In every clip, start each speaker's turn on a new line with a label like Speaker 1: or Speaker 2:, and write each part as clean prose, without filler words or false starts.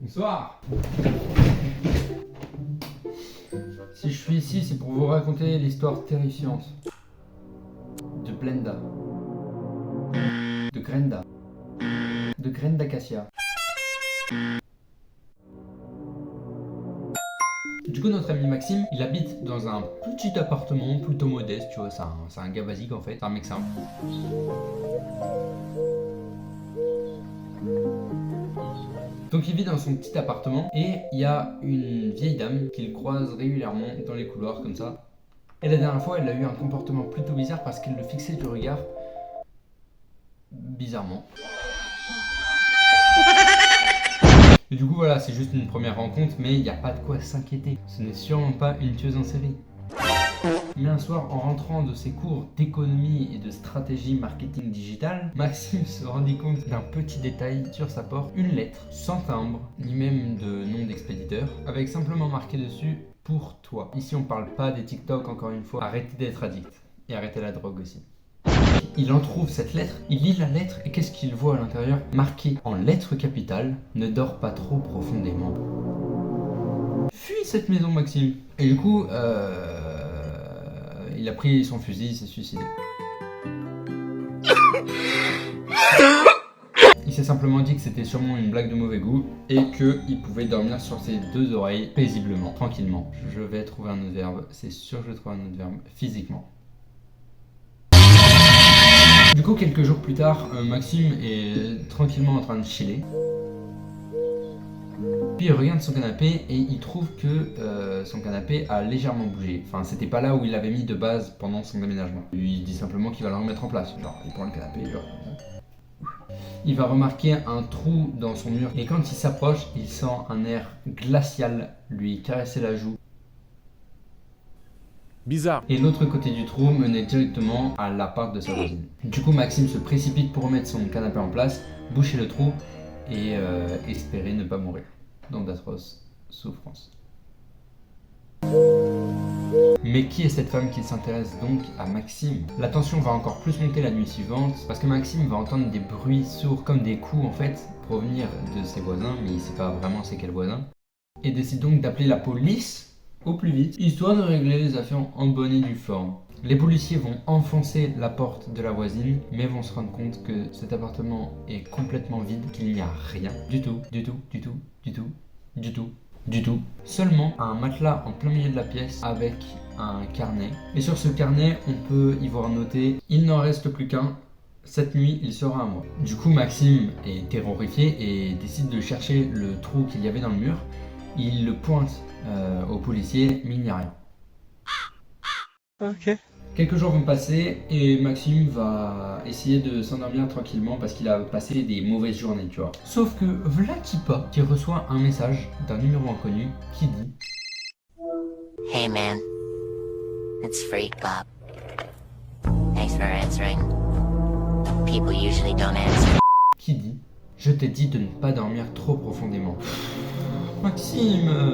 Speaker 1: Bonsoir. Si je suis ici, c'est pour vous raconter l'histoire terrifiante de Blenda, de Grenda, de graine d'acacia. Du coup, notre ami Maxime, il habite dans un petit appartement plutôt modeste, tu vois, c'est un gars basique en fait, c'est un mec simple. Donc il vit dans son petit appartement et il y a une vieille dame qu'il croise régulièrement dans les couloirs comme ça. Et la dernière fois, elle a eu un comportement plutôt bizarre parce qu'elle le fixait du regard bizarrement. Et du coup voilà, c'est juste une première rencontre, mais il n'y a pas de quoi s'inquiéter. Ce n'est sûrement pas une tueuse en série. Mais un soir, en rentrant de ses cours d'économie et de stratégie marketing digital, Maxime se rendit compte d'un petit détail sur sa porte, une lettre sans timbre, ni même de nom d'expéditeur, avec simplement marqué dessus « Pour toi ». Ici on parle pas des TikTok encore une fois, arrêtez d'être addict et arrêtez la drogue aussi. Il en trouve cette lettre, il lit la lettre et qu'est-ce qu'il voit à l'intérieur? Marqué en lettres capitales, ne dors pas trop profondément. Fuis cette maison Maxime. Et du coup, il a pris son fusil, il s'est suicidé. Il s'est simplement dit que c'était sûrement une blague de mauvais goût et qu'il pouvait dormir sur ses deux oreilles paisiblement, tranquillement. Je vais trouver un autre verbe, c'est sûr que je vais trouver un autre verbe, physiquement. Du coup, quelques jours plus tard, Maxime est tranquillement en train de chiller. Puis il regarde son canapé et il trouve que son canapé a légèrement bougé. Enfin, c'était pas là où il l'avait mis de base pendant son déménagement. Il dit simplement qu'il va le remettre en place. Genre, il prend le canapé, genre comme ça. Il va remarquer un trou dans son mur et quand il s'approche, il sent un air glacial lui caresser la joue.
Speaker 2: Bizarre.
Speaker 1: Et l'autre côté du trou menait directement à l'appart de sa voisine. Du coup, Maxime se précipite pour remettre son canapé en place, boucher le trou et espérer ne pas mourir dans d'atroces souffrances. Mais qui est cette femme qui s'intéresse donc à Maxime? La tension va encore plus monter la nuit suivante parce que Maxime va entendre des bruits sourds comme des coups en fait provenir de ses voisins, mais il sait pas vraiment c'est quel voisin, et décide donc d'appeler la police au plus vite, histoire de régler les affaires en bonne et due forme. Les policiers vont enfoncer la porte de la voisine, mais vont se rendre compte que cet appartement est complètement vide, qu'il n'y a rien du tout, du tout, du tout, du tout, du tout, du tout. Seulement un matelas en plein milieu de la pièce avec un carnet. Et sur ce carnet, on peut y voir noté « Il n'en reste plus qu'un. Cette nuit, il sera à moi ». Du coup, Maxime est terrorifié et décide de chercher le trou qu'il y avait dans le mur. Il le pointe au policier, mais il n'y a rien.
Speaker 2: Ok.
Speaker 1: Quelques jours vont passer et Maxime va essayer de s'endormir tranquillement parce qu'il a passé des mauvaises journées, tu vois. Sauf que v'là Kipa qui reçoit un message d'un numéro inconnu qui dit «
Speaker 3: Hey man, it's Freak Bob. Thanks for answering. People usually don't answer. »
Speaker 1: Qui dit « Je t'ai dit de ne pas dormir trop profondément. » Maxime!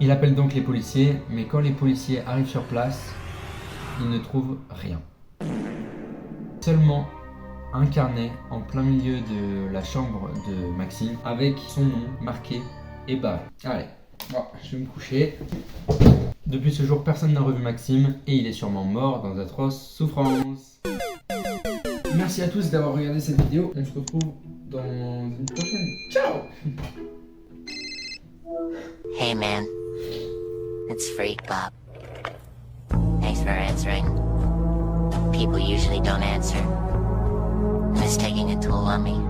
Speaker 1: Il appelle donc les policiers, mais quand les policiers arrivent sur place, ils ne trouvent rien. Seulement un carnet en plein milieu de la chambre de Maxime avec son nom marqué et barré. Allez, bon, je vais me coucher. Depuis ce jour, personne n'a revu Maxime et il est sûrement mort dans d'atroces souffrances. Merci à tous d'avoir regardé cette vidéo. On se retrouve dans une prochaine. Ciao!
Speaker 3: Hey man, it's Freak Bob. Thanks for answering. People usually don't answer. I'm just taking a toll on me.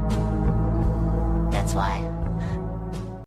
Speaker 3: That's why.